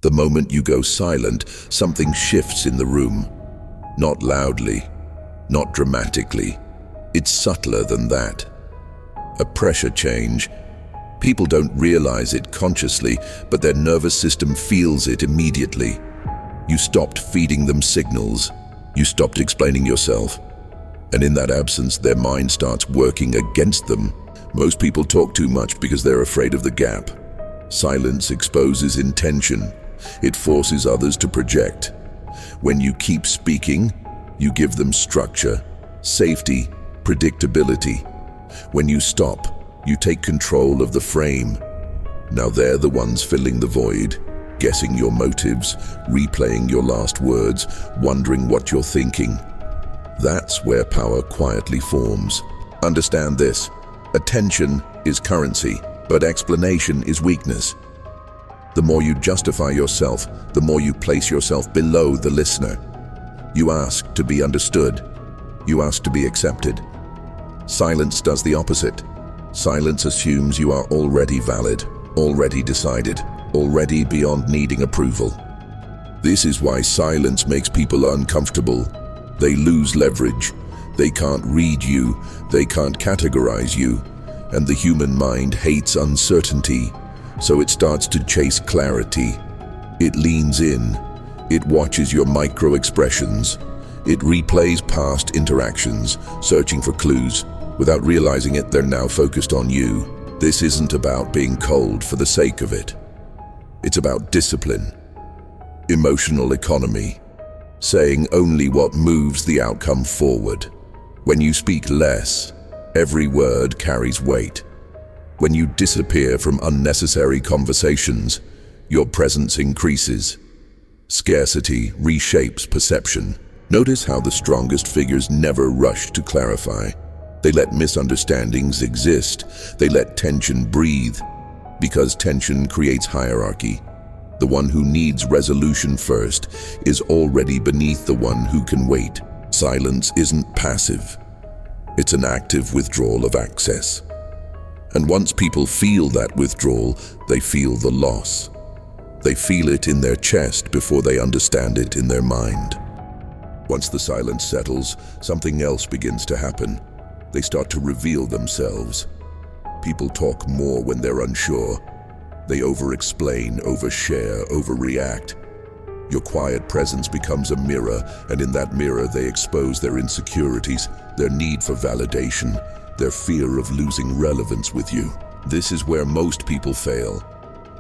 The moment you go silent, something shifts in the room. Not loudly, not dramatically. It's subtler than that. A pressure change. People don't realize it consciously, but their nervous system feels it immediately. You stopped feeding them signals. You stopped explaining yourself. And in that absence, their mind starts working against them. Most people talk too much because they're afraid of the gap. Silence exposes intention. It forces others to project. When you keep speaking, you give them structure, safety, predictability. When you stop, you take control of the frame. Now they're the ones filling the void, guessing your motives, replaying your last words, wondering what you're thinking. That's where power quietly forms. Understand this: attention is currency, but explanation is weakness. The more you justify yourself, the more you place yourself below the listener. You ask to be understood. You ask to be accepted. Silence does the opposite. Silence assumes you are already valid, already decided, already beyond needing approval. This is why silence makes people uncomfortable. They lose leverage. They can't read you. They can't categorize you. And the human mind hates uncertainty, so it starts to chase clarity. It leans in. It watches your micro-expressions. It replays past interactions, searching for clues. Without realizing it, they're now focused on you. This isn't about being cold for the sake of it. It's about discipline, emotional economy, saying only what moves the outcome forward. When you speak less, every word carries weight. When you disappear from unnecessary conversations, your presence increases. Scarcity reshapes perception. Notice how the strongest figures never rush to clarify. They let misunderstandings exist. They let tension breathe. Because tension creates hierarchy. The one who needs resolution first is already beneath the one who can wait. Silence isn't passive. It's an active withdrawal of access. And once people feel that withdrawal, they feel the loss. They feel it in their chest before they understand it in their mind. Once the silence settles, something else begins to happen. They start to reveal themselves. People talk more when they're unsure. They over-explain, overshare, overreact. Your quiet presence becomes a mirror, and in that mirror they expose their insecurities, their need for validation, their fear of losing relevance with you. This is where most people fail.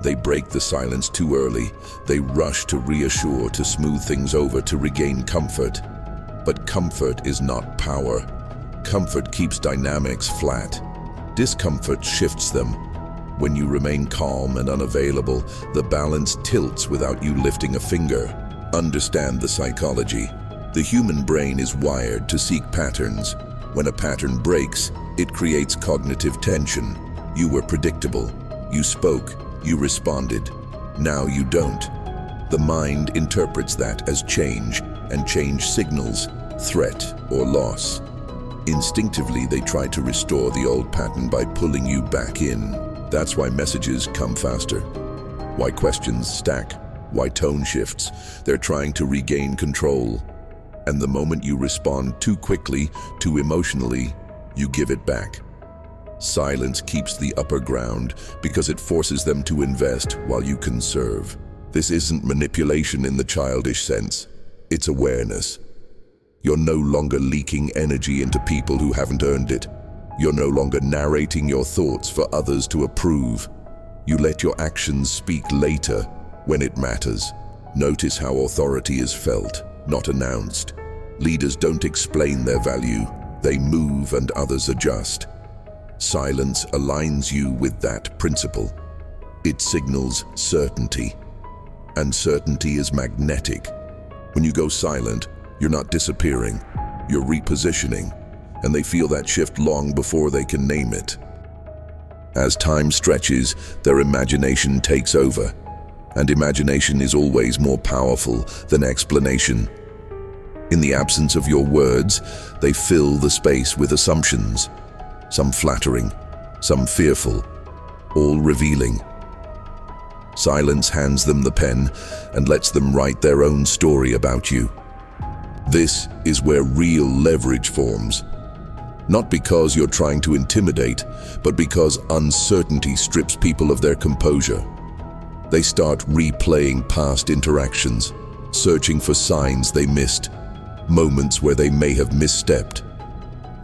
They break the silence too early. They rush to reassure, to smooth things over, to regain comfort. But comfort is not power. Comfort keeps dynamics flat. Discomfort shifts them. When you remain calm and unavailable, the balance tilts without you lifting a finger. Understand the psychology. The human brain is wired to seek patterns. When a pattern breaks, it creates cognitive tension. You were predictable. You spoke. You responded. Now you don't. The mind interprets that as change, and change signals threat or loss. Instinctively, they try to restore the old pattern by pulling you back in. That's why messages come faster. Why questions stack. Why tone shifts. They're trying to regain control. And the moment you respond too quickly, too emotionally, you give it back. Silence keeps the upper ground because it forces them to invest while you conserve. This isn't manipulation in the childish sense. It's awareness. You're no longer leaking energy into people who haven't earned it. You're no longer narrating your thoughts for others to approve. You let your actions speak later, when it matters. Notice how authority is felt, not announced. Leaders don't explain their value. They move and others adjust. Silence aligns you with that principle. It signals certainty. And certainty is magnetic. When you go silent, you're not disappearing, you're repositioning, and they feel that shift long before they can name it. As time stretches, their imagination takes over, and imagination is always more powerful than explanation. In the absence of your words, they fill the space with assumptions, some flattering, some fearful, all revealing. Silence hands them the pen and lets them write their own story about you. This is where real leverage forms. Not because you're trying to intimidate, but because uncertainty strips people of their composure. They start replaying past interactions, searching for signs they missed, moments where they may have misstepped.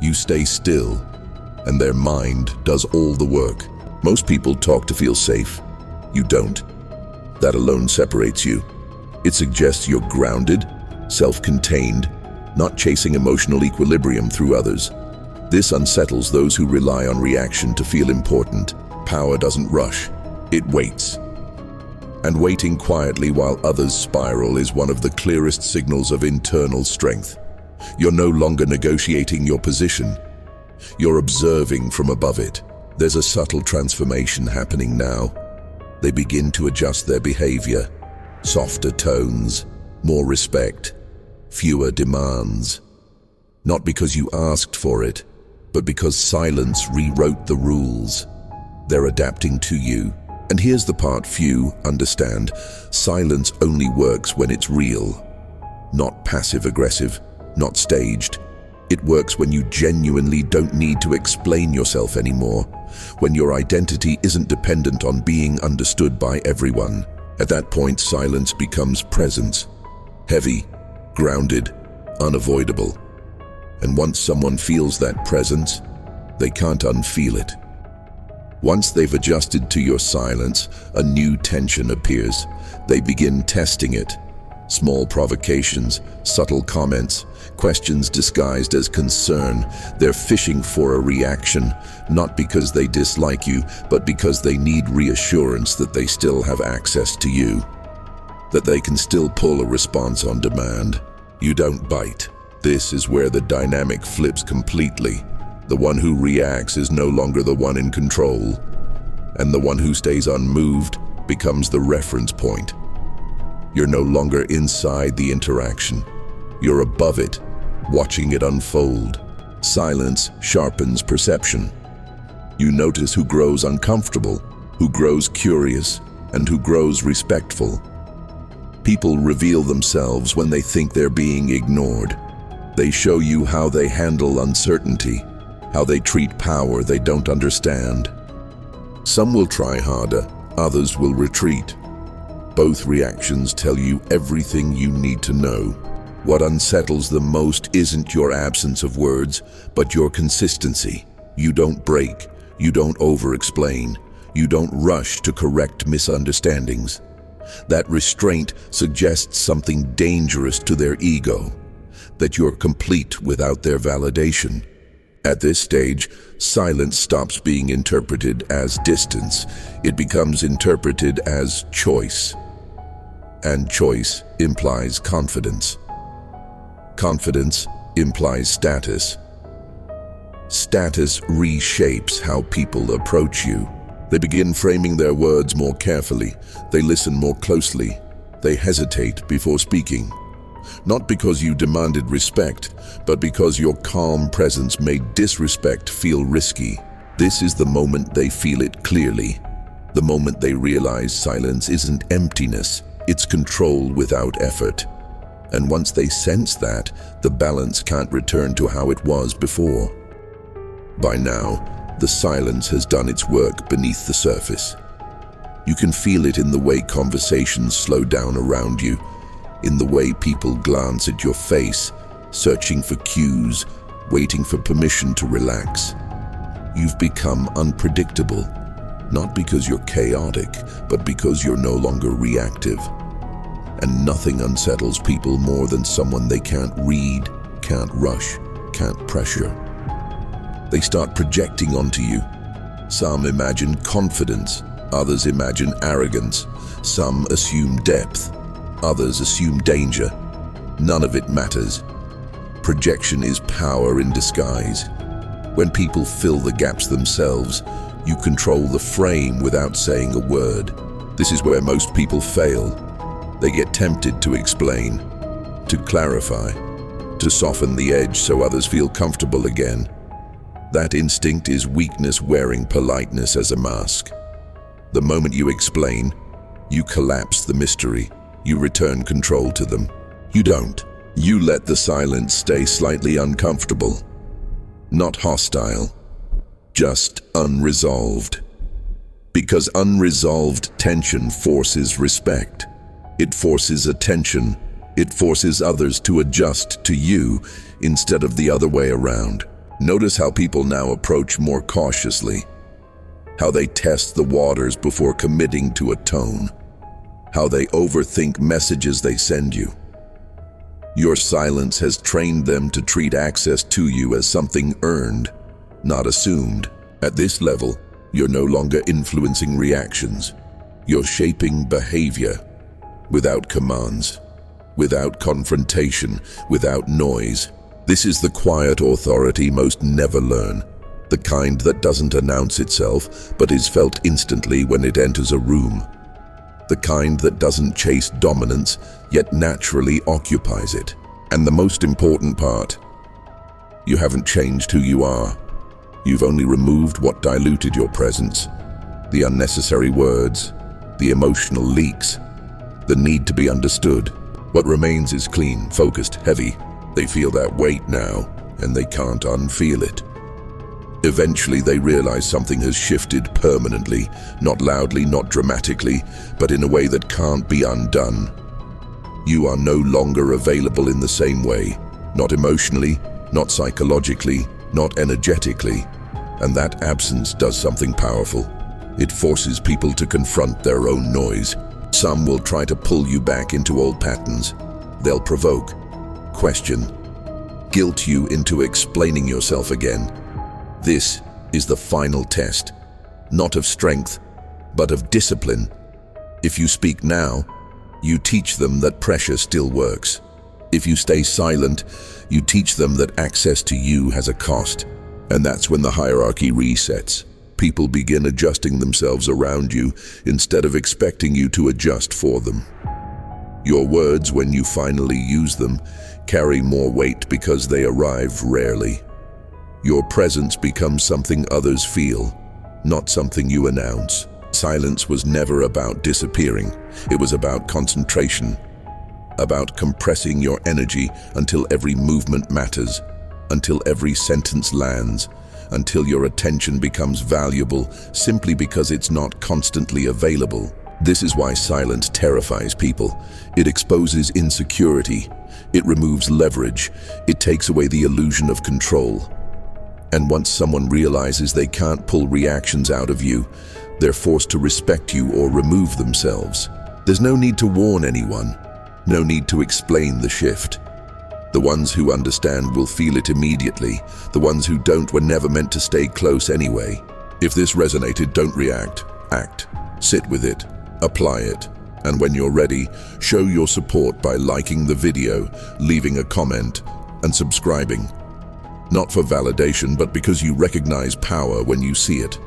You stay still, and their mind does all the work. Most people talk to feel safe. You don't. That alone separates you. It suggests you're grounded, self-contained, not chasing emotional equilibrium through others. This unsettles those who rely on reaction to feel important. Power doesn't rush, it waits. And waiting quietly while others spiral is one of the clearest signals of internal strength. You're no longer negotiating your position. You're observing from above it. There's a subtle transformation happening now. They begin to adjust their behavior. Softer tones, more respect, fewer demands. Not because you asked for it, but because silence rewrote the rules. They're adapting to you. And here's the part few understand. Silence only works when it's real. Not passive-aggressive, not staged. It works when you genuinely don't need to explain yourself anymore, when your identity isn't dependent on being understood by everyone. At that point, silence becomes presence. Heavy, grounded, unavoidable. And once someone feels that presence, they can't unfeel it. Once they've adjusted to your silence, a new tension appears. They begin testing it. Small provocations, subtle comments, questions disguised as concern. They're fishing for a reaction, not because they dislike you, but because they need reassurance that they still have access to you, that they can still pull a response on demand. You don't bite. This is where the dynamic flips completely. The one who reacts is no longer the one in control, and the one who stays unmoved becomes the reference point. You're no longer inside the interaction. You're above it, watching it unfold. Silence sharpens perception. You notice who grows uncomfortable, who grows curious, and who grows respectful. People reveal themselves when they think they're being ignored. They show you how they handle uncertainty, how they treat power they don't understand. Some will try harder, others will retreat. Both reactions tell you everything you need to know. What unsettles them most isn't your absence of words, but your consistency. You don't break, you don't over-explain, you don't rush to correct misunderstandings. That restraint suggests something dangerous to their ego, that you're complete without their validation. At this stage, silence stops being interpreted as distance. It becomes interpreted as choice. And choice implies confidence. Confidence implies status. Status reshapes how people approach you. They begin framing their words more carefully. They listen more closely. They hesitate before speaking. Not because you demanded respect, but because your calm presence made disrespect feel risky. This is the moment they feel it clearly. The moment they realize silence isn't emptiness, it's control without effort. And once they sense that, the balance can't return to how it was before. By now, the silence has done its work beneath the surface. You can feel it in the way conversations slow down around you, in the way people glance at your face, searching for cues, waiting for permission to relax. You've become unpredictable, not because you're chaotic, but because you're no longer reactive. And nothing unsettles people more than someone they can't read, can't rush, can't pressure. They start projecting onto you. Some imagine confidence, others imagine arrogance, some assume depth, others assume danger. None of it matters. Projection is power in disguise. When people fill the gaps themselves, you control the frame without saying a word. This is where most people fail. They get tempted to explain, to clarify, to soften the edge so others feel comfortable again. That instinct is weakness wearing politeness as a mask. The moment you explain, You collapse the mystery. You return control to them. You don't. You let the silence stay slightly uncomfortable. Not hostile. Just unresolved. Because unresolved tension forces respect. It forces attention. It forces others to adjust to you instead of the other way around. Notice how people now approach more cautiously. How they test the waters before committing to a tone. How they overthink messages they send you. Your silence has trained them to treat access to you as something earned, not assumed. At this level, you're no longer influencing reactions. You're shaping behavior without commands, without confrontation, without noise. This is the quiet authority most never learn, the kind that doesn't announce itself but is felt instantly when it enters a room. The kind that doesn't chase dominance, yet naturally occupies it. And the most important part, you haven't changed who you are. You've only removed what diluted your presence. The unnecessary words, the emotional leaks, the need to be understood. What remains is clean, focused, heavy. They feel that weight now, and they can't unfeel it. Eventually they realize something has shifted permanently, not loudly, not dramatically, but in a way that can't be undone. You are no longer available in the same way, not emotionally, not psychologically, not energetically, and that absence does something powerful. It forces people to confront their own noise. Some will try to pull you back into old patterns. They'll provoke, question, guilt you into explaining yourself again. This is the final test, not of strength, but of discipline. If you speak now, you teach them that pressure still works. If you stay silent, you teach them that access to you has a cost. And that's when the hierarchy resets. People begin adjusting themselves around you instead of expecting you to adjust for them. Your words, when you finally use them, carry more weight because they arrive rarely. Your presence becomes something others feel, not something you announce. Silence was never about disappearing. It was about concentration, about compressing your energy until every movement matters, until every sentence lands, until your attention becomes valuable simply because it's not constantly available. This is why silence terrifies people. It exposes insecurity. It removes leverage. It takes away the illusion of control. And once someone realizes they can't pull reactions out of you, they're forced to respect you or remove themselves. There's no need to warn anyone, no need to explain the shift. The ones who understand will feel it immediately. The ones who don't were never meant to stay close anyway. If this resonated, don't react. Act. Sit with it. Apply it. And when you're ready, show your support by liking the video, leaving a comment, and subscribing. Not for validation, but because you recognize power when you see it.